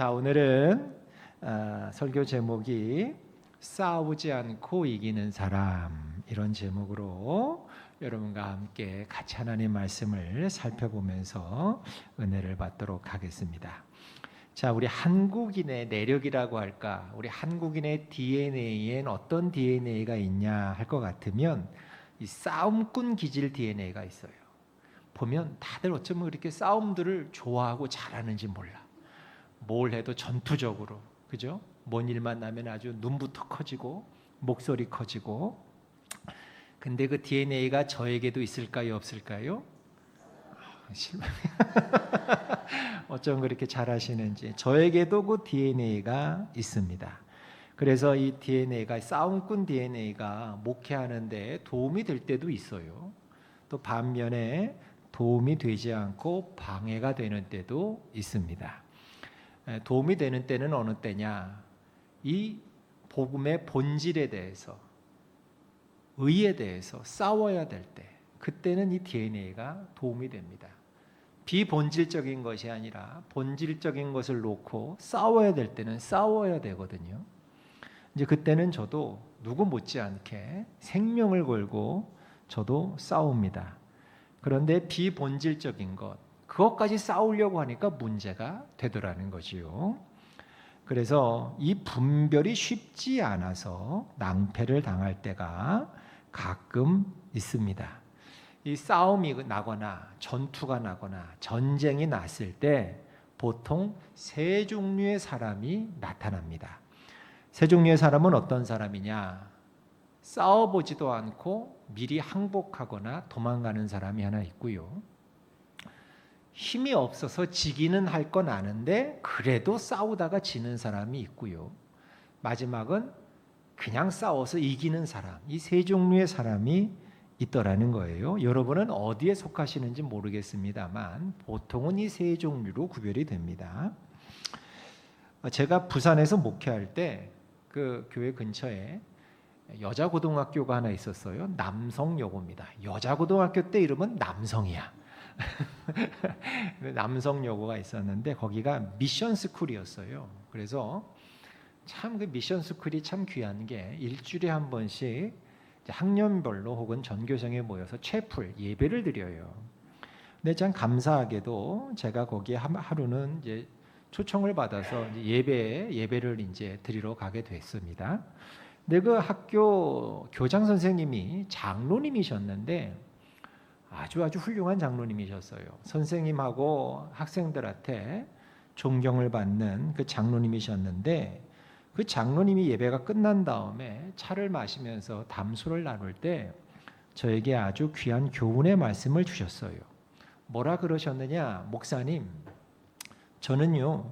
자, 오늘은 설교 제목이 싸우지 않고 이기는 사람, 이런 제목으로 여러분과 함께 같이 하나님 말씀을 살펴보면서 은혜를 받도록 하겠습니다. 자, 우리 한국인의 내력이라고 할까? 우리 한국인의 DNA엔 어떤 DNA가 있냐 할 것 같으면 이 싸움꾼 기질 DNA가 있어요. 보면 다들 어쩌면 그렇게 싸움들을 좋아하고 잘하는지 몰라. 뭘 해도 전투적으로, 그죠? 뭔 일만 나면 아주 눈부터 커지고 목소리 커지고. 근데 그 DNA가 저에게도 있을까요, 없을까요? 실망. 어쩜 그렇게 잘하시는지. 저에게도 그 DNA가 있습니다. 그래서 이 DNA가, 싸움꾼 DNA가 목회하는데 도움이 될 때도 있어요. 또 반면에 도움이 되지 않고 방해가 되는 때도 있습니다. 도움이 되는 때는 어느 때냐? 이 복음의 본질에 대해서, 의에 대해서 싸워야 될 때, 그때는 이 DNA가 도움이 됩니다. 비본질적인 것이 아니라 본질적인 것을 놓고 싸워야 될 때는 싸워야 되거든요. 이제 그때는 저도 누구 못지않게 생명을 걸고 저도 싸웁니다. 그런데 비본질적인 것, 그것까지 싸우려고 하니까 문제가 되더라는 거지요. 그래서 이 분별이 쉽지 않아서 낭패를 당할 때가 가끔 있습니다. 이 싸움이 나거나 전투가 나거나 전쟁이 났을 때 보통 세 종류의 사람이 나타납니다. 세 종류의 사람은 어떤 사람이냐? 싸워보지도 않고 미리 항복하거나 도망가는 사람이 하나 있고요. 힘이 없어서 지기는 할 건 아는데 그래도 싸우다가 지는 사람이 있고요. 마지막은 그냥 싸워서 이기는 사람. 이 세 종류의 사람이 있더라는 거예요. 여러분은 어디에 속하시는지 모르겠습니다만 보통은 이 세 종류로 구별이 됩니다. 제가 부산에서 목회할 때 그 교회 근처에 여자 고등학교가 하나 있었어요. 남성여고입니다. 여자 고등학교 때 이름은 남성이야. 남성여고가 있었는데 거기가 미션 스쿨이었어요. 그래서 참 그 미션 스쿨이 참 귀한 게 일주일에 한 번씩 학년별로 혹은 전교생에 모여서 채플 예배를 드려요. 근데 참 감사하게도 제가 거기에 하루는 이제 초청을 받아서 예배를 이제 드리러 가게 됐습니다. 근데 그 학교 교장 선생님이 장로님이셨는데 아주 훌륭한 장로님이셨어요. 선생님하고 학생들한테 존경을 받는 그 장로님이셨는데 그 장로님이 예배가 끝난 다음에 차를 마시면서 담소를 나눌 때 저에게 아주 귀한 교훈의 말씀을 주셨어요. 뭐라 그러셨느냐? 목사님, 저는요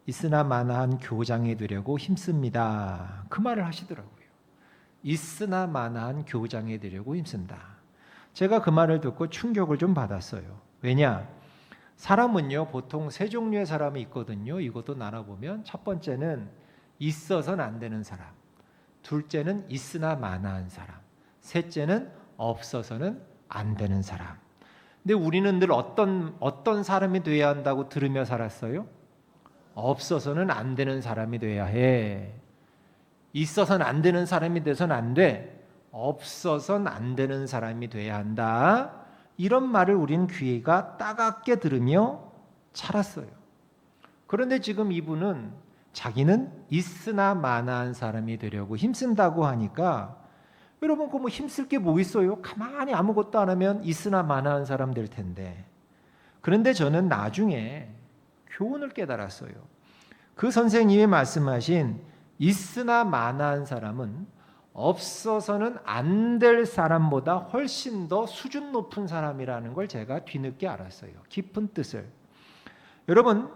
있으나 마나한 교장이 되려고 힘씁니다. 그 말을 하시더라고요. 있으나 마나한 교장이 되려고 힘쓴다. 제가 그 말을 듣고 충격을 좀 받았어요. 왜냐? 사람은요 보통 세 종류의 사람이 있거든요. 이것도 나눠보면 첫 번째는 있어서는 안 되는 사람, 둘째는 있으나 마나한 사람, 셋째는 없어서는 안 되는 사람. 근데 우리는 늘 어떤 사람이 돼야 한다고 들으며 살았어요? 없어서는 안 되는 사람이 돼야 해. 있어서는 안 되는 사람이 돼서는 안 돼. 없어서는 안 되는 사람이 돼야 한다. 이런 말을 우리는 귀가 따갑게 들으며 살았어요. 그런데 지금 이분은 자기는 있으나 마나한 사람이 되려고 힘쓴다고 하니까 여러분 그 뭐 힘쓸 게 뭐 있어요? 가만히 아무것도 안 하면 있으나 마나한 사람 될 텐데. 그런데 저는 나중에 교훈을 깨달았어요. 그 선생님이 말씀하신 있으나 마나한 사람은 없어서는 안 될 사람보다 훨씬 더 수준 높은 사람이라는 걸 제가 뒤늦게 알았어요. 깊은 뜻을. 여러분,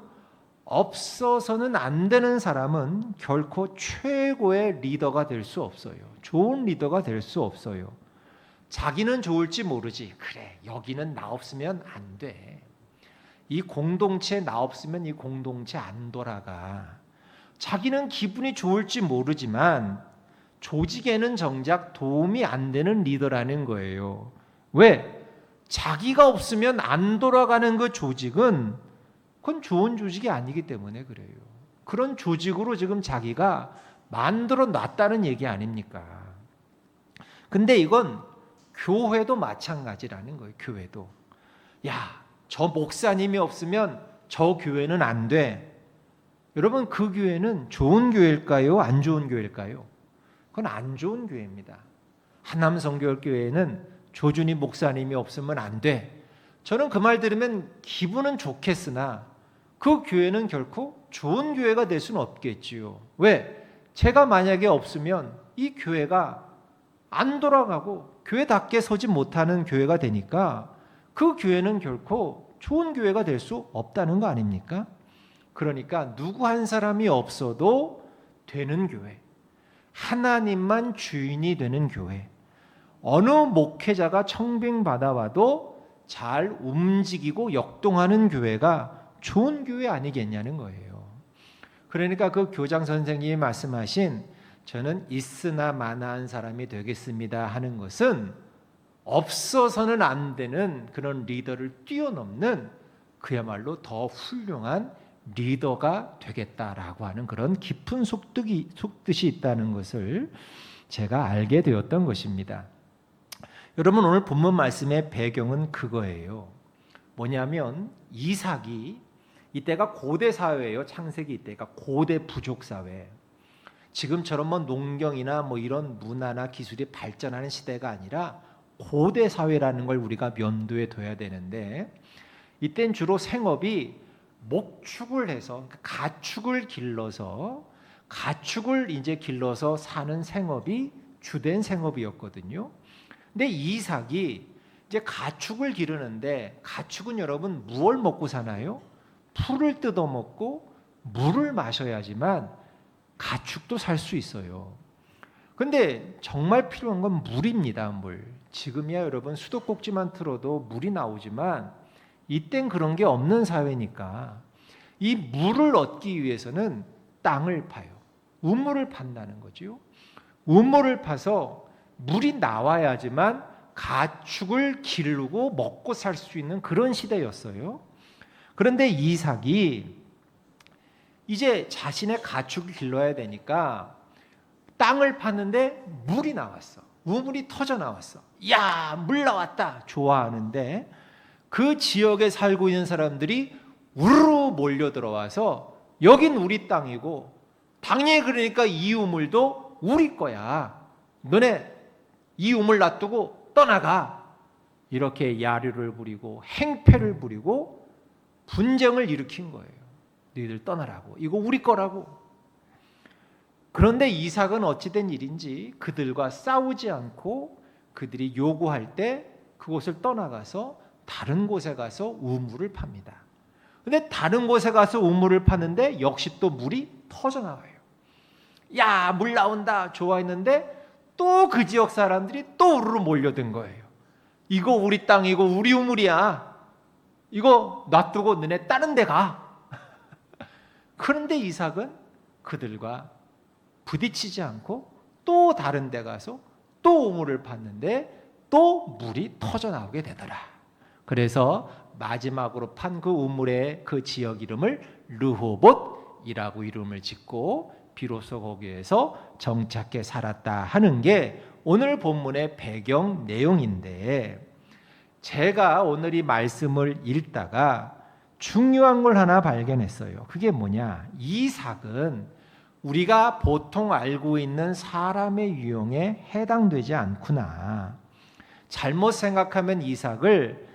없어서는 안 되는 사람은 결코 최고의 리더가 될 수 없어요. 좋은 리더가 될 수 없어요. 자기는 좋을지 모르지. 그래, 여기는 나 없으면 안 돼. 이 공동체에 나 없으면 이 공동체 안 돌아가. 자기는 기분이 좋을지 모르지만 조직에는 정작 도움이 안 되는 리더라는 거예요. 왜? 자기가 없으면 안 돌아가는 그 조직은 그건 좋은 조직이 아니기 때문에 그래요. 그런 조직으로 지금 자기가 만들어 놨다는 얘기 아닙니까? 근데 이건 교회도 마찬가지라는 거예요. 교회도. 야, 저 목사님이 없으면 저 교회는 안 돼. 여러분, 그 교회는 좋은 교회일까요? 안 좋은 교회일까요? 그건 안 좋은 교회입니다. 한남성결교회는 조준희 목사님이 없으면 안 돼. 저는 그 말 들으면 기분은 좋겠으나 그 교회는 결코 좋은 교회가 될 수는 없겠지요. 왜? 제가 만약에 없으면 이 교회가 안 돌아가고 교회답게 서지 못하는 교회가 되니까 그 교회는 결코 좋은 교회가 될 수 없다는 거 아닙니까? 그러니까 누구 한 사람이 없어도 되는 교회, 하나님만 주인이 되는 교회, 어느 목회자가 청빙받아와도 잘 움직이고 역동하는 교회가 좋은 교회 아니겠냐는 거예요. 그러니까 그 교장 선생님이 말씀하신 저는 있으나 마나한 사람이 되겠습니다 하는 것은 없어서는 안 되는 그런 리더를 뛰어넘는 그야말로 더 훌륭한 리더가 되겠다라고 하는 그런 깊은 속뜻이 있다는 것을 제가 알게 되었던 것입니다. 여러분, 오늘 본문 말씀의 배경은 그거예요. 뭐냐면 이삭이, 이때가 고대 사회예요. 창세기 이때가 고대 부족 사회. 지금처럼 뭐 농경이나 뭐 이런 문화나 기술이 발전하는 시대가 아니라 고대 사회라는 걸 우리가 면도에 둬야 되는데, 이땐 주로 생업이 목축을 해서 가축을 길러서 사는 생업이 주된 생업이었거든요. 근데 이삭이 이제 가축을 기르는데, 가축은 여러분 무엇을 먹고 사나요? 풀을 뜯어 먹고 물을 마셔야지만 가축도 살 수 있어요. 근데 정말 필요한 건 물입니다. 물. 지금이야 여러분 수도꼭지만 틀어도 물이 나오지만 이땐 그런 게 없는 사회니까 이 물을 얻기 위해서는 땅을 파요. 우물을 판다는 거죠. 우물을 파서 물이 나와야지만 가축을 기르고 먹고 살 수 있는 그런 시대였어요. 그런데 이삭이 이제 자신의 가축을 길러야 되니까 땅을 팠는데 물이 나왔어. 우물이 터져 나왔어. 야, 물 나왔다. 좋아하는데 그 지역에 살고 있는 사람들이 우르르 몰려 들어와서 여긴 우리 땅이고 당연히 그러니까 이 우물도 우리 거야. 너네 이 우물 놔두고 떠나가. 이렇게 야류를 부리고 행패를 부리고 분쟁을 일으킨 거예요. 너희들 떠나라고. 이거 우리 거라고. 그런데 이삭은 어찌된 일인지 그들과 싸우지 않고 그들이 요구할 때 그곳을 떠나가서 다른 곳에 가서 우물을 팝니다. 근데 다른 곳에 가서 우물을 파는데 역시 또 물이 터져나와요. 야, 물 나온다 좋아했는데 또 그 지역 사람들이 또 우르르 몰려든 거예요. 이거 우리 땅이고 우리 우물이야. 이거 놔두고 너네 다른 데 가. 그런데 이삭은 그들과 부딪히지 않고 또 다른 데 가서 또 우물을 팠는데 또 물이 터져나오게 되더라. 그래서 마지막으로 판 그 우물의 그 지역 이름을 르호봇이라고 이름을 짓고 비로소 거기에서 정착해 살았다 하는 게 오늘 본문의 배경 내용인데, 제가 오늘 이 말씀을 읽다가 중요한 걸 하나 발견했어요. 그게 뭐냐? 이삭은 우리가 보통 알고 있는 사람의 유형에 해당되지 않구나. 잘못 생각하면 이삭을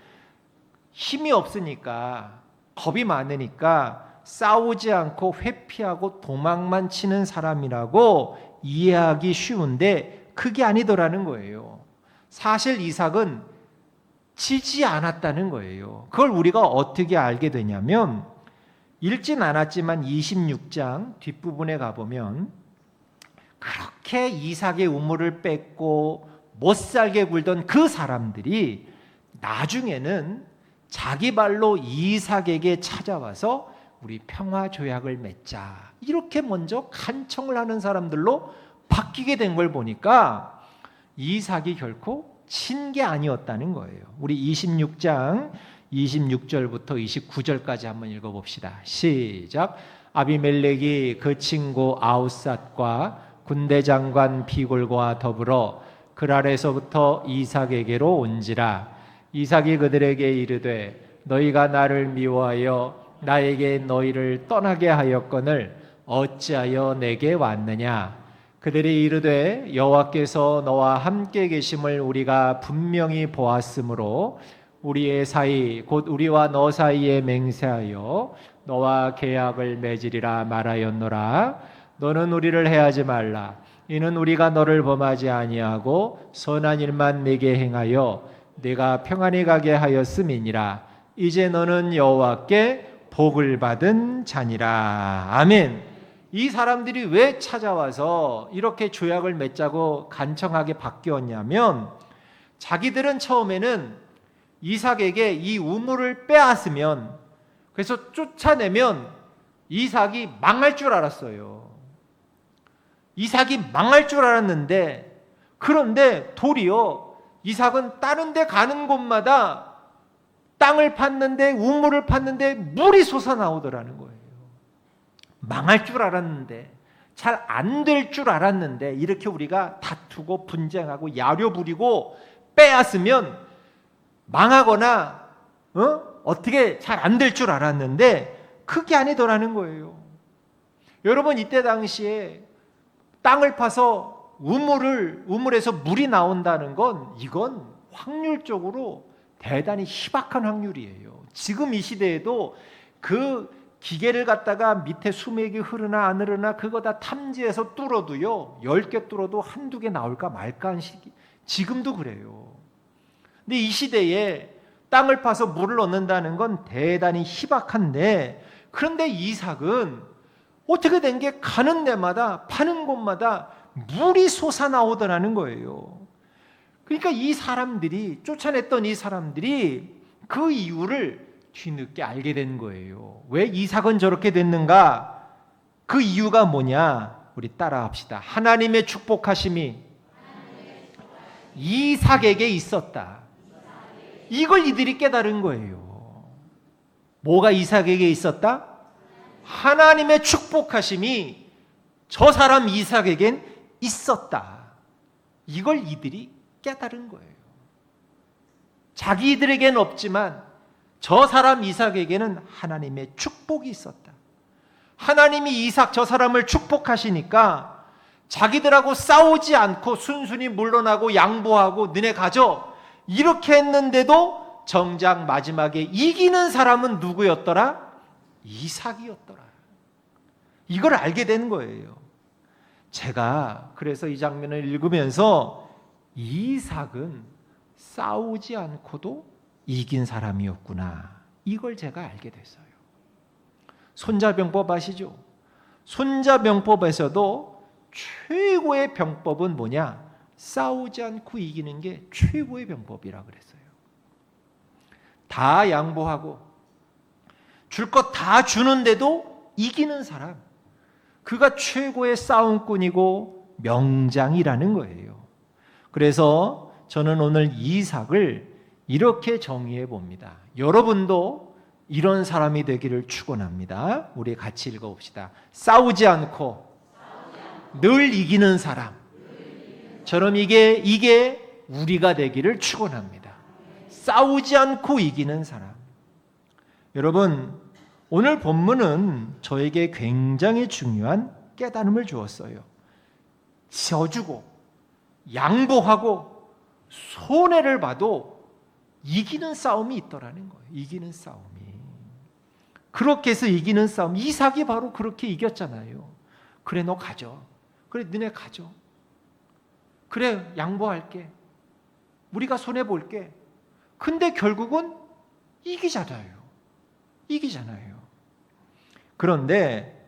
힘이 없으니까, 겁이 많으니까 싸우지 않고 회피하고 도망만 치는 사람이라고 이해하기 쉬운데 그게 아니더라는 거예요. 사실 이삭은 지지 않았다는 거예요. 그걸 우리가 어떻게 알게 되냐면, 읽진 않았지만 26장 뒷부분에 가보면 그렇게 이삭의 우물을 뺏고 못살게 굴던 그 사람들이 나중에는 자기 발로 이삭에게 찾아와서 우리 평화 조약을 맺자 이렇게 먼저 간청을 하는 사람들로 바뀌게 된 걸 보니까 이삭이 결코 친 게 아니었다는 거예요. 우리 26장 26절부터 29절까지 한번 읽어봅시다. 시작. 아비멜렉이 그 친구 아우삿과 군대 장관 비골과 더불어 그랄에서부터 이삭에게로 온지라. 이삭이 그들에게 이르되 너희가 나를 미워하여 나에게 너희를 떠나게 하였거늘 어찌하여 내게 왔느냐. 그들이 이르되 여호와께서 너와 함께 계심을 우리가 분명히 보았으므로 우리의 사이 곧 우리와 너 사이에 맹세하여 너와 계약을 맺으리라 말하였노라. 너는 우리를 해하지 말라. 이는 우리가 너를 범하지 아니하고 선한 일만 내게 행하여 네가 평안히 가게 하였음이니라. 이제 너는 여호와께 복을 받은 자니라. 아멘. 이 사람들이 왜 찾아와서 이렇게 조약을 맺자고 간청하게 바뀌었냐면, 자기들은 처음에는 이삭에게 이 우물을 빼앗으면, 그래서 쫓아내면 이삭이 망할 줄 알았어요. 이삭이 망할 줄 알았는데, 그런데 도리어 이삭은 다른 데 가는 곳마다 땅을 팠는데, 우물을 팠는데 물이 솟아나오더라는 거예요. 망할 줄 알았는데, 잘 안 될 줄 알았는데, 이렇게 우리가 다투고 분쟁하고 야려 부리고 빼앗으면 망하거나 어떻게 잘 안 될 줄 알았는데 그게 아니더라는 거예요. 여러분, 이때 당시에 땅을 파서 우물에서 물이 나온다는 건, 이건 확률적으로 대단히 희박한 확률이에요. 지금 이 시대에도 그 기계를 갖다가 밑에 수맥이 흐르나 안 흐르나 그거 다 탐지해서 뚫어도요, 10개 뚫어도 한두 개 나올까 말까 한 시기. 지금도 그래요. 근데 이 시대에 땅을 파서 물을 얻는다는 건 대단히 희박한데, 그런데 이삭은 어떻게 된 게 가는 데마다 파는 곳마다 물이 솟아나오더라는 거예요. 그러니까 이 사람들이, 쫓아냈던 이 사람들이 그 이유를 뒤늦게 알게 된 거예요. 왜 이삭은 저렇게 됐는가? 그 이유가 뭐냐? 우리 따라합시다. 하나님의 축복하심이 이삭에게 있었다. 이걸 이들이 깨달은 거예요. 뭐가 이삭에게 있었다? 하나님의 축복하심이 저 사람 이삭에겐 있었다. 이걸 이들이 깨달은 거예요. 자기들에겐 없지만 저 사람 이삭에게는 하나님의 축복이 있었다. 하나님이 이삭 저 사람을 축복하시니까 자기들하고 싸우지 않고 순순히 물러나고 양보하고 너네 가져, 이렇게 했는데도 정작 마지막에 이기는 사람은 누구였더라? 이삭이었더라. 이걸 알게 된 거예요. 제가 그래서 이 장면을 읽으면서 이삭은 싸우지 않고도 이긴 사람이었구나, 이걸 제가 알게 됐어요. 손자병법 아시죠? 손자병법에서도 최고의 병법은 뭐냐? 싸우지 않고 이기는 게 최고의 병법이라 그랬어요. 다 양보하고 줄 것 다 주는데도 이기는 사람, 그가 최고의 싸움꾼이고 명장이라는 거예요. 그래서 저는 오늘 이삭을 이렇게 정의해 봅니다. 여러분도 이런 사람이 되기를 축원합니다. 우리 같이 읽어봅시다. 싸우지 않고 늘 이기는 사람. 저럼 이게 우리가 되기를 축원합니다. 싸우지 않고 이기는 사람. 여러분, 오늘 본문은 저에게 굉장히 중요한 깨달음을 주었어요. 져주고 양보하고 손해를 봐도 이기는 싸움이 있더라는 거예요. 이기는 싸움이. 그렇게 해서 이기는 싸움. 이삭이 바로 그렇게 이겼잖아요. 그래, 너 가져. 그래, 너네 가져. 그래, 양보할게. 우리가 손해볼게. 근데 결국은 이기잖아요. 이기잖아요. 그런데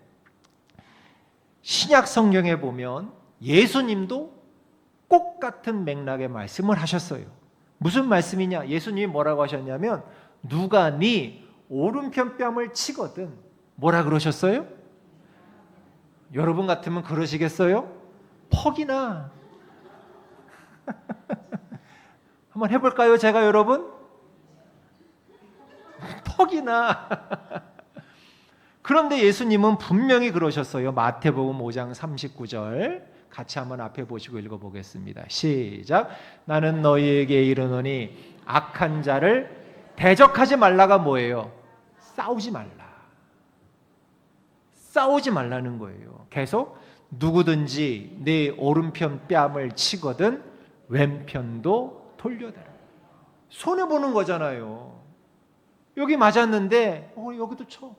신약 성경에 보면 예수님도 똑같은 맥락의 말씀을 하셨어요. 무슨 말씀이냐? 예수님이 뭐라고 하셨냐면, 누가 네 오른편 뺨을 치거든 뭐라 그러셨어요? 여러분 같으면 그러시겠어요? 퍽이나. 한번 해볼까요, 제가 여러분? 퍽이나. 그런데 예수님은 분명히 그러셨어요. 마태복음 5장 39절 같이 한번 앞에 보시고 읽어보겠습니다. 시작. 나는 너희에게 이르노니 악한 자를 대적하지 말라가 뭐예요? 싸우지 말라. 싸우지 말라는 거예요. 계속 누구든지 내 오른편 뺨을 치거든 왼편도 돌려대라. 손해보는 거잖아요. 여기 맞았는데 여기도 쳐.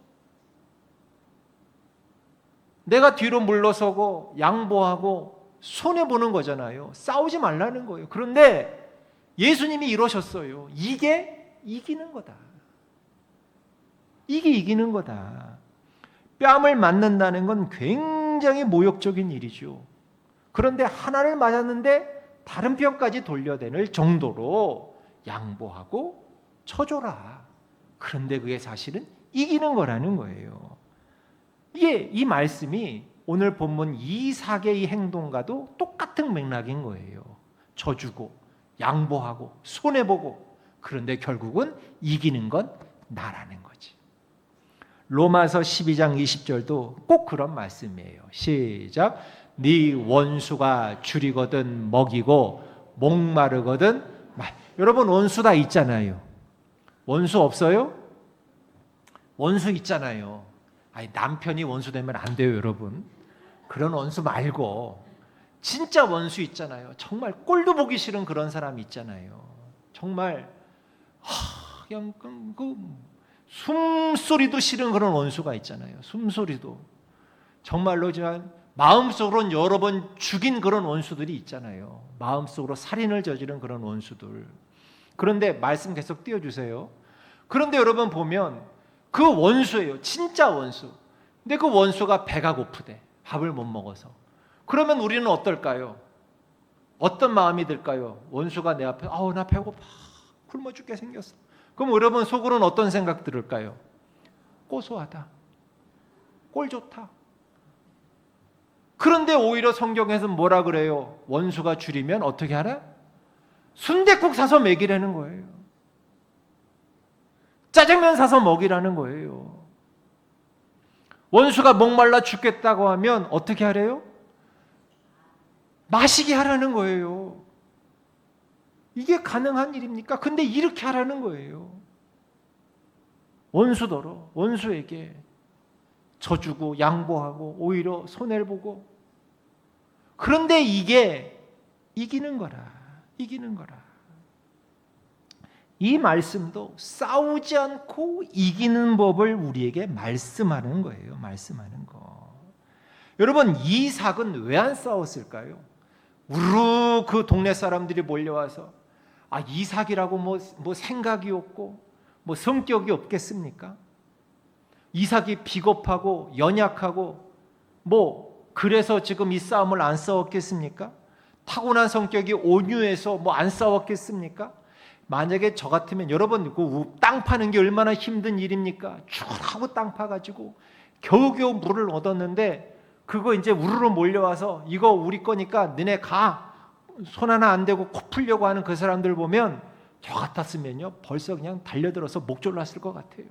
내가 뒤로 물러서고 양보하고 손해보는 거잖아요. 싸우지 말라는 거예요. 그런데 예수님이 이러셨어요. 이게 이기는 거다. 이게 이기는 거다. 뺨을 맞는다는 건 굉장히 모욕적인 일이죠. 그런데 하나를 맞았는데 다른 뺨까지 돌려대는 정도로 양보하고 쳐줘라. 그런데 그게 사실은 이기는 거라는 거예요. 이 말씀이 오늘 본문 이삭의 행동과도 똑같은 맥락인 거예요. 져주고 양보하고 손해보고 그런데 결국은 이기는 건 나라는 거지. 로마서 12장 20절도 꼭 그런 말씀이에요. 시작. 네 원수가 줄이거든 먹이고 목마르거든 여러분 원수 다 있잖아요. 원수 없어요? 원수 있잖아요. 남편이 원수 되면 안 돼요, 여러분. 그런 원수 말고 진짜 원수 있잖아요. 정말 꼴도 보기 싫은 그런 사람 있잖아요. 정말 그냥 그 숨소리도 싫은 그런 원수가 있잖아요. 숨소리도 정말로 마음속으로는 여러 번 죽인 그런 원수들이 있잖아요. 마음속으로 살인을 저지른 그런 원수들. 그런데 말씀 계속 띄워주세요. 그런데 여러분 보면 그 원수예요. 진짜 원수. 근데 그 원수가 배가 고프대. 밥을 못 먹어서. 그러면 우리는 어떨까요? 어떤 마음이 들까요? 원수가 내 앞에 나 배고파. 굶어 죽게 생겼어. 그럼 여러분 속으로는 어떤 생각 들을까요? 고소하다. 꼴 좋다. 그런데 오히려 성경에서는 뭐라 그래요? 원수가 줄이면 어떻게 하라? 순댓국 사서 먹이라는 거예요. 짜장면 사서 먹이라는 거예요. 원수가 목말라 죽겠다고 하면 어떻게 하래요? 마시게 하라는 거예요. 이게 가능한 일입니까? 근데 이렇게 하라는 거예요. 원수더러 원수에게 져주고 양보하고 오히려 손해를 보고. 그런데 이게 이기는 거라. 이기는 거라. 이 말씀도 싸우지 않고 이기는 법을 우리에게 말씀하는 거예요. 말씀하는 거. 여러분 이삭은 왜 안 싸웠을까요? 우르르 그 동네 사람들이 몰려와서 이삭이라고 뭐 생각이 없고 뭐 성격이 없겠습니까? 이삭이 비겁하고 연약하고 그래서 지금 이 싸움을 안 싸웠겠습니까? 타고난 성격이 온유해서 안 싸웠겠습니까? 만약에 저 같으면 여러분 땅 파는 게 얼마나 힘든 일입니까? 쭉 땅 파가지고 겨우겨우 물을 얻었는데 그거 이제 우르르 몰려와서 이거 우리 거니까 너네 가. 손 하나 안 대고 코 풀려고 하는 그 사람들 보면 저 같았으면요 벌써 그냥 달려들어서 목 졸랐을 것 같아요.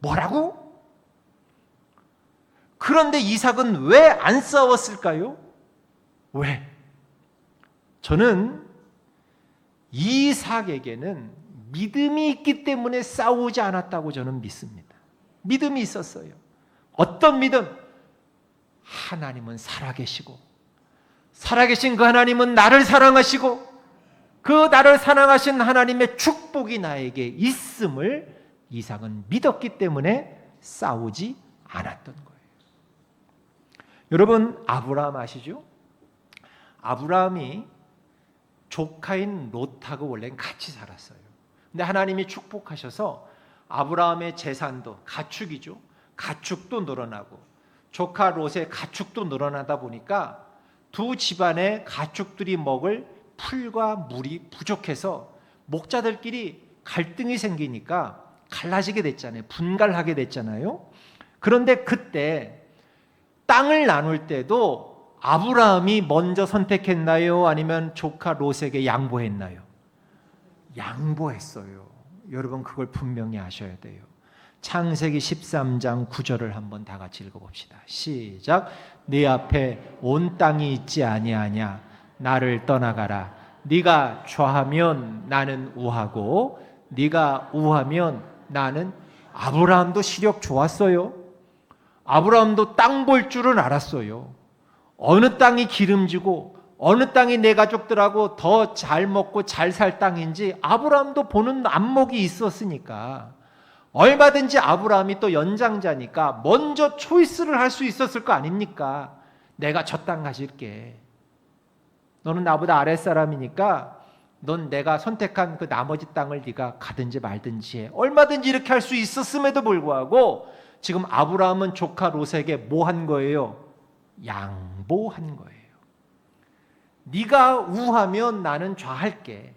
뭐라고? 그런데 이삭은 왜 안 싸웠을까요? 왜? 저는 이삭에게는 믿음이 있기 때문에 싸우지 않았다고 저는 믿습니다. 믿음이 있었어요. 어떤 믿음? 하나님은 살아계시고 살아계신 그 하나님은 나를 사랑하시고 그 나를 사랑하신 하나님의 축복이 나에게 있음을 이삭은 믿었기 때문에 싸우지 않았던 거예요. 여러분 아브라함 아시죠? 아브라함이 조카인 롯하고 원래는 같이 살았어요. 근데 하나님이 축복하셔서 아브라함의 재산도 가축이죠. 가축도 늘어나고 조카 롯의 가축도 늘어나다 보니까 두 집안의 가축들이 먹을 풀과 물이 부족해서 목자들끼리 갈등이 생기니까 갈라지게 됐잖아요. 분갈하게 됐잖아요. 그런데 그때 땅을 나눌 때도 아브라함이 먼저 선택했나요? 아니면 조카 롯에게 양보했나요? 양보했어요. 여러분 그걸 분명히 아셔야 돼요. 창세기 13장 9절을 한번 다 같이 읽어봅시다. 시작. 네 앞에 온 땅이 있지 아니하냐. 나를 떠나가라. 네가 좌하면 나는 우하고 네가 우하면 나는. 아브라함도 시력 좋았어요. 아브라함도 땅 볼 줄은 알았어요. 어느 땅이 기름지고 어느 땅이 내 가족들하고 더 잘 먹고 잘 살 땅인지 아브라함도 보는 안목이 있었으니까 얼마든지 아브라함이 또 연장자니까 먼저 초이스를 할 수 있었을 거 아닙니까? 내가 저 땅 가질게. 너는 나보다 아랫사람이니까 넌 내가 선택한 그 나머지 땅을 네가 가든지 말든지 해. 얼마든지 이렇게 할 수 있었음에도 불구하고 지금 아브라함은 조카 롯에게 뭐 한 거예요? 양보한 거예요. 네가 우하면 나는 좌할게.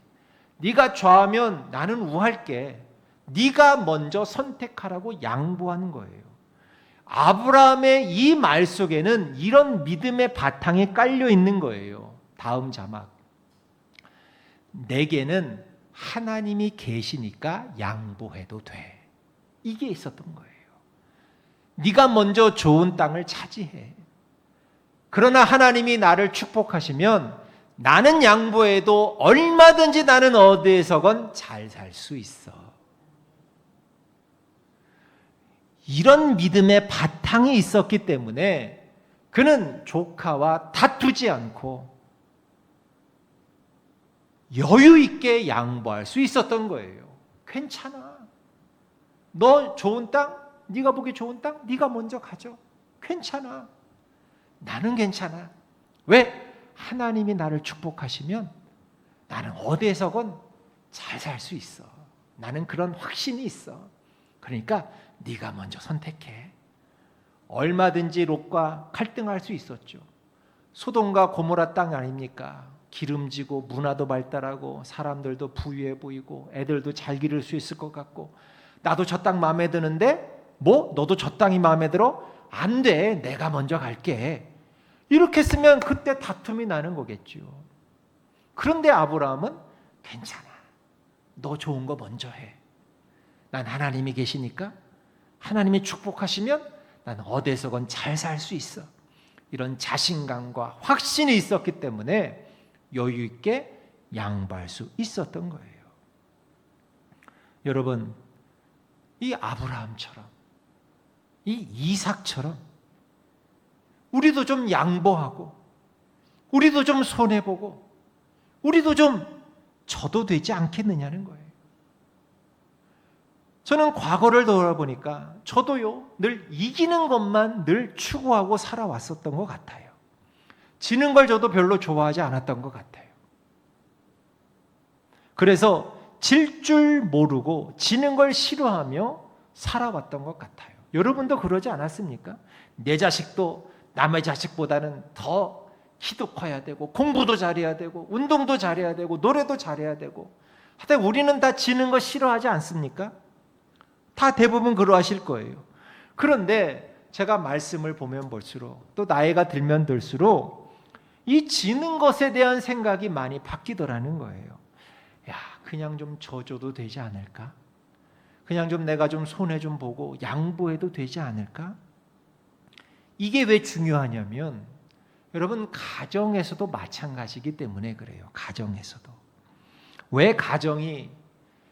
네가 좌하면 나는 우할게. 네가 먼저 선택하라고 양보하는 거예요. 아브라함의 이 말 속에는 이런 믿음의 바탕이 깔려 있는 거예요. 다음 자막. 내게는 하나님이 계시니까 양보해도 돼. 이게 있었던 거예요. 네가 먼저 좋은 땅을 차지해. 그러나 하나님이 나를 축복하시면 나는 양보해도 얼마든지 나는 어디에서건 잘 살 수 있어. 이런 믿음의 바탕이 있었기 때문에 그는 조카와 다투지 않고 여유 있게 양보할 수 있었던 거예요. 괜찮아. 너 좋은 땅, 네가 보기 좋은 땅, 네가 먼저 가져. 괜찮아. 나는 괜찮아. 왜? 하나님이 나를 축복하시면 나는 어디에서건 잘 살 수 있어. 나는 그런 확신이 있어. 그러니까 네가 먼저 선택해. 얼마든지 롯과 갈등할 수 있었죠. 소돔과 고모라 땅 아닙니까? 기름지고 문화도 발달하고 사람들도 부유해 보이고 애들도 잘 기를 수 있을 것 같고 나도 저 땅 마음에 드는데 뭐? 너도 저 땅이 마음에 들어? 안 돼. 내가 먼저 갈게. 이렇게 쓰면 그때 다툼이 나는 거겠죠. 그런데 아브라함은 괜찮아. 너 좋은 거 먼저 해. 난 하나님이 계시니까 하나님이 축복하시면 난 어디에서건 잘 살 수 있어. 이런 자신감과 확신이 있었기 때문에 여유 있게 양보할 수 있었던 거예요. 여러분, 이 아브라함처럼 이 이삭처럼 우리도 좀 양보하고 우리도 좀 손해보고 우리도 좀 져도 되지 않겠느냐는 거예요. 저는 과거를 돌아보니까 저도요 늘 이기는 것만 늘 추구하고 살아왔었던 것 같아요. 지는 걸 저도 별로 좋아하지 않았던 것 같아요. 그래서 질 줄 모르고 지는 걸 싫어하며 살아왔던 것 같아요. 여러분도 그러지 않았습니까? 내 자식도 남의 자식보다는 더 키도 커야 되고 공부도 잘해야 되고 운동도 잘해야 되고 노래도 잘해야 되고 하여튼 우리는 다 지는 거 싫어하지 않습니까? 다 대부분 그러하실 거예요. 그런데 제가 말씀을 보면 볼수록 또 나이가 들면 들수록 이 지는 것에 대한 생각이 많이 바뀌더라는 거예요. 야, 그냥 좀 져줘도 되지 않을까? 그냥 좀 내가 좀 손해 좀 보고 양보해도 되지 않을까? 이게 왜 중요하냐면 여러분 가정에서도 마찬가지이기 때문에 그래요. 가정에서도. 왜 가정이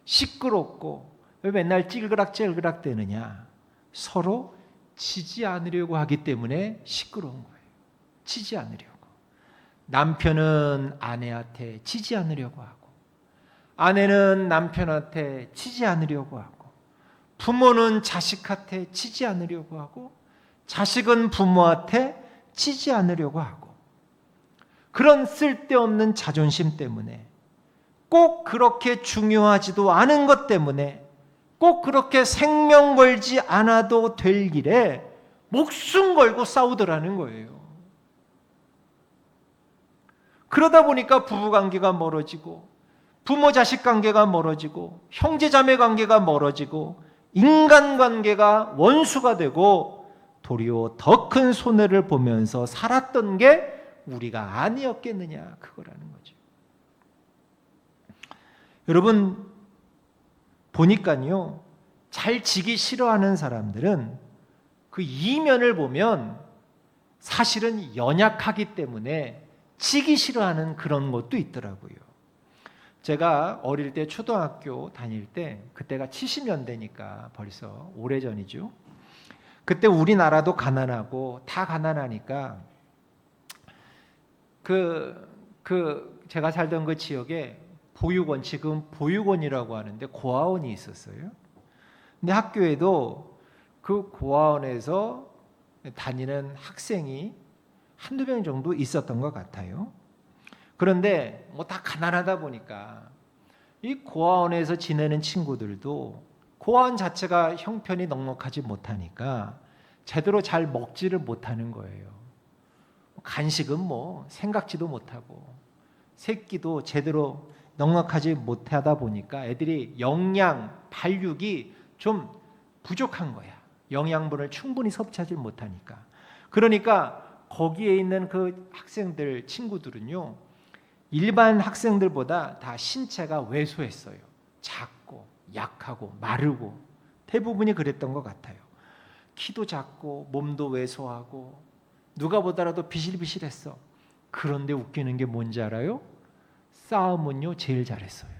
시끄럽고 왜 맨날 찔그락찔그락 되느냐? 서로 지지 않으려고 하기 때문에 시끄러운 거예요. 지지 않으려고. 남편은 아내한테 지지 않으려고 하고 아내는 남편한테 지지 않으려고 하고 부모는 자식한테 지지 않으려고 하고 자식은 부모한테 지지 않으려고 하고 그런 쓸데없는 자존심 때문에 꼭 그렇게 중요하지도 않은 것 때문에 꼭 그렇게 생명 걸지 않아도 될 길에 목숨 걸고 싸우더라는 거예요. 그러다 보니까 부부관계가 멀어지고 부모-자식 관계가 멀어지고 형제자매 관계가 멀어지고 인간관계가 원수가 되고 도리어 더 큰 손해를 보면서 살았던 게 우리가 아니었겠느냐 그거라는 거죠. 여러분 보니까요 잘 지기 싫어하는 사람들은 그 이면을 보면 사실은 연약하기 때문에 지기 싫어하는 그런 것도 있더라고요. 제가 어릴 때 초등학교 다닐 때 그때가 70년대니까 벌써 오래전이죠. 그때 우리나라도 가난하고 다 가난하니까 제가 살던 그 지역에 보육원, 지금 보육원이라고 하는데 고아원이 있었어요. 근데 학교에도 그 고아원에서 다니는 학생이 한두 명 정도 있었던 것 같아요. 그런데 뭐 다 가난하다 보니까 이 고아원에서 지내는 친구들도 고아원 자체가 형편이 넉넉하지 못하니까 제대로 잘 먹지를 못하는 거예요. 간식은 뭐 생각지도 못하고 새끼도 제대로 넉넉하지 못하다 보니까 애들이 영양, 발육이 좀 부족한 거야. 영양분을 충분히 섭취하지 못하니까. 그러니까 거기에 있는 그 학생들, 친구들은요, 일반 학생들보다 다 신체가 왜소했어요. 작고 약하고 마르고 대부분이 그랬던 것 같아요. 키도 작고 몸도 왜소하고 누가 보더라도 비실비실했어. 그런데 웃기는 게 뭔지 알아요? 싸움은요 제일 잘했어요.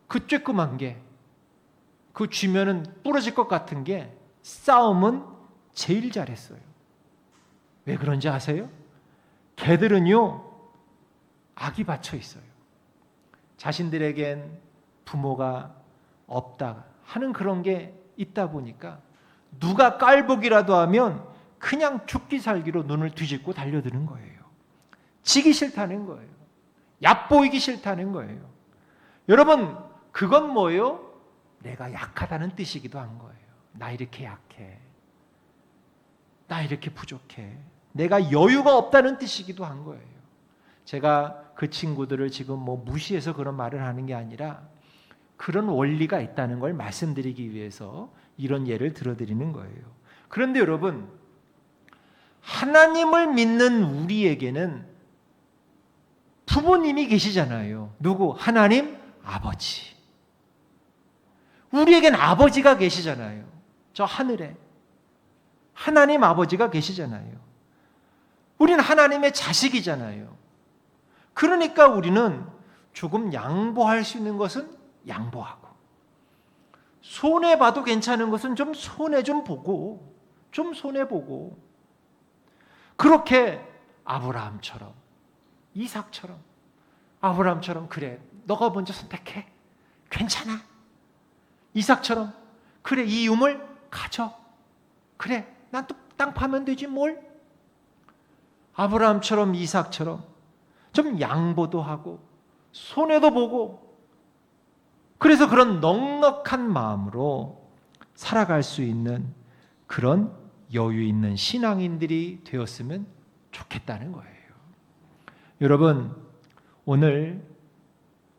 그 쬐끄만 게, 그 쥐면은 부러질 것 같은 게 싸움은 제일 잘했어요. 왜 그런지 아세요? 걔들은요 악이 받쳐 있어요. 자신들에겐 부모가 없다 하는 그런 게 있다 보니까 누가 깔보기라도 하면 그냥 죽기 살기로 눈을 뒤집고 달려드는 거예요. 지기 싫다는 거예요. 얕보이기 싫다는 거예요. 여러분, 그건 뭐예요? 내가 약하다는 뜻이기도 한 거예요. 나 이렇게 약해. 나 이렇게 부족해. 내가 여유가 없다는 뜻이기도 한 거예요. 제가 그 친구들을 지금 뭐 무시해서 그런 말을 하는 게 아니라 그런 원리가 있다는 걸 말씀드리기 위해서 이런 예를 들어드리는 거예요. 그런데 여러분, 하나님을 믿는 우리에게는 부모님이 계시잖아요. 누구? 하나님 아버지. 우리에겐 아버지가 계시잖아요. 저 하늘에 하나님 아버지가 계시잖아요. 우리는 하나님의 자식이잖아요. 그러니까 우리는 조금 양보할 수 있는 것은 양보하고, 손해봐도 괜찮은 것은 좀 손해 좀 보고, 그렇게 아브라함처럼, 이삭처럼, 아브라함처럼, 그래 너가 먼저 선택해, 괜찮아. 이삭처럼, 그래 이 유물 가져, 그래 난 또 땅 파면 되지 뭘. 아브라함처럼, 이삭처럼 좀 양보도 하고 손해도 보고, 그래서 그런 넉넉한 마음으로 살아갈 수 있는 그런 여유 있는 신앙인들이 되었으면 좋겠다는 거예요. 여러분, 오늘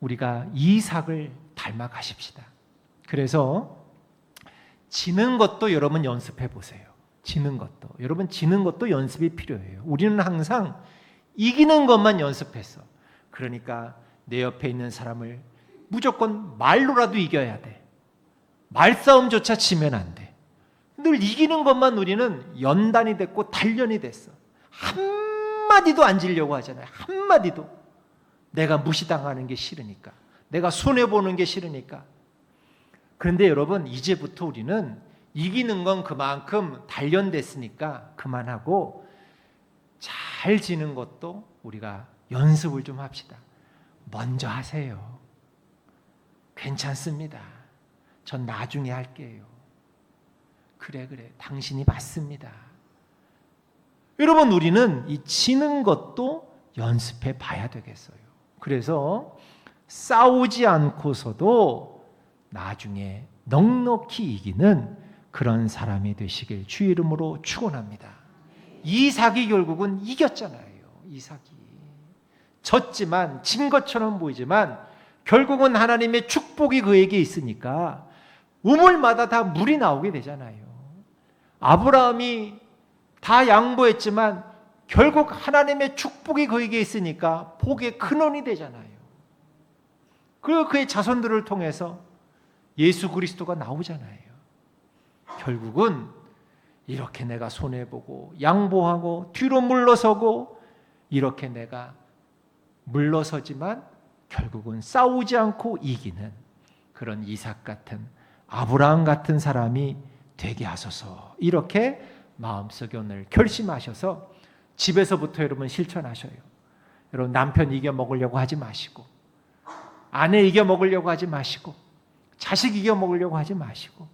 우리가 이삭을 닮아 가십시다. 그래서 지는 것도 여러분 연습해 보세요. 여러분 지는 것도 연습이 필요해요. 우리는 항상 이기는 것만 연습했어. 그러니까 내 옆에 있는 사람을 무조건 말로라도 이겨야 돼. 말싸움조차 치면 안 돼. 늘 이기는 것만 우리는 연단이 됐고 단련이 됐어. 한마디도 안 지려고 하잖아요. 한마디도. 내가 무시당하는 게 싫으니까. 내가 손해보는 게 싫으니까. 그런데 여러분, 이제부터 우리는 이기는 건 그만큼 단련됐으니까 그만하고 잘 지는 것도 우리가 연습을 좀 합시다. 먼저 하세요. 괜찮습니다. 전 나중에 할게요. 그래 당신이 맞습니다. 여러분, 우리는 이 지는 것도 연습해 봐야 되겠어요. 그래서 싸우지 않고서도 나중에 넉넉히 이기는 그런 사람이 되시길 주의 이름으로 축원합니다. 이삭이 결국은 이겼잖아요. 이삭이 졌지만, 진 것처럼 보이지만 결국은 하나님의 축복이 그에게 있으니까 우물마다 다 물이 나오게 되잖아요. 아브라함이 다 양보했지만 결국 하나님의 축복이 그에게 있으니까 복의 근원이 되잖아요. 그리고 그의 자손들을 통해서 예수 그리스도가 나오잖아요. 결국은 이렇게 내가 손해보고 양보하고 뒤로 물러서고 이렇게 내가 물러서지만 결국은 싸우지 않고 이기는 그런 이삭 같은 아브라함 같은 사람이 되게 하소서. 이렇게 마음속에 오늘 결심하셔서 집에서부터 여러분 실천하셔요. 여러분 남편 이겨 먹으려고 하지 마시고 아내 이겨 먹으려고 하지 마시고 자식 이겨 먹으려고 하지 마시고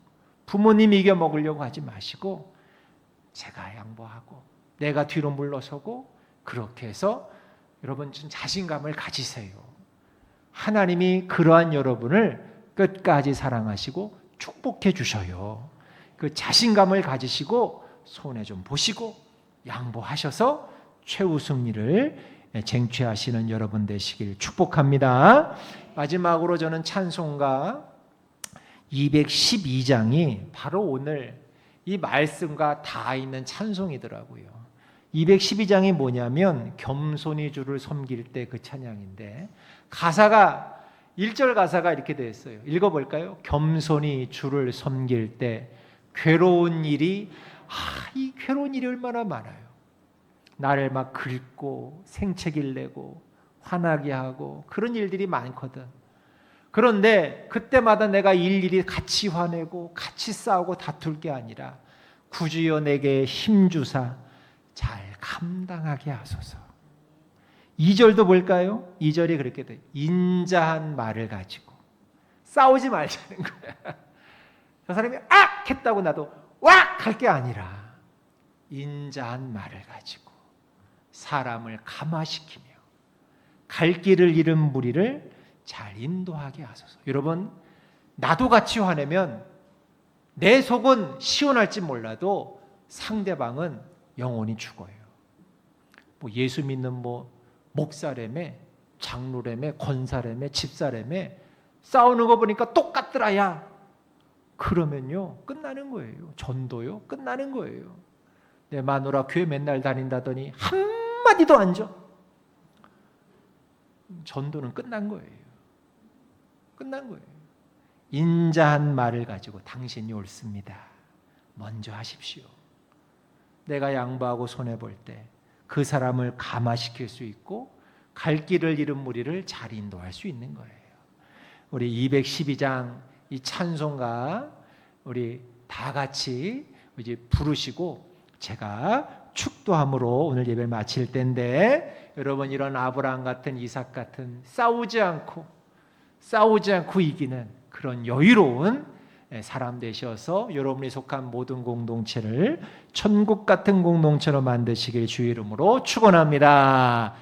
부모님 이겨 먹으려고 하지 마시고 제가 양보하고 내가 뒤로 물러서고 그렇게 해서 여러분 좀 자신감을 가지세요. 하나님이 그러한 여러분을 끝까지 사랑하시고 축복해 주셔요. 그 자신감을 가지시고 손해 좀 보시고 양보하셔서 최우승리를 쟁취하시는 여러분 되시길 축복합니다. 마지막으로 저는 찬송가 212장이 바로 오늘 이 말씀과 다 있는 찬송이더라고요. 212장이 뭐냐면 겸손히 주를 섬길 때 그 찬양인데 가사가 1절 가사가 이렇게 되어 있어요. 읽어볼까요? 겸손히 주를 섬길 때 괴로운 일이 이 괴로운 일이 얼마나 많아요. 나를 막 긁고 생채기를 내고 화나게 하고 그런 일들이 많거든. 그런데 그때마다 내가 일일이 같이 화내고 같이 싸우고 다툴 게 아니라 구주여 내게 힘주사 잘 감당하게 하소서. 2절도 볼까요? 2절이 그렇게 돼. 인자한 말을 가지고 싸우지 말자는 거야. 저 사람이 악! 했다고 나도 왁! 할 게 아니라 인자한 말을 가지고 사람을 감화시키며 갈 길을 잃은 무리를 잘 인도하게 하소서. 여러분 나도 같이 화내면 내 속은 시원할지 몰라도 상대방은 영원히 죽어요. 뭐 예수 믿는 목사라며 장로라며 권사라며 집사라며 싸우는 거 보니까 똑같더라야. 그러면요 끝나는 거예요. 전도요 끝나는 거예요. 내 마누라 교회 맨날 다닌다더니 한마디도 안 줘. 전도는 끝난 거예요. 끝난 거예요. 인자한 말을 가지고 당신이 옳습니다. 먼저 하십시오. 내가 양보하고 손해볼 때 그 사람을 감화시킬 수 있고 갈 길을 잃은 무리를 잘 인도할 수 있는 거예요. 우리 212장 이 찬송가 우리 다 같이 이제 부르시고 제가 축도함으로 오늘 예배 마칠 텐데 여러분 이런 아브라함 같은 이삭 같은 싸우지 않고 이기는 그런 여유로운 사람 되셔서 여러분이 속한 모든 공동체를 천국 같은 공동체로 만드시길 주의 이름으로 축원합니다.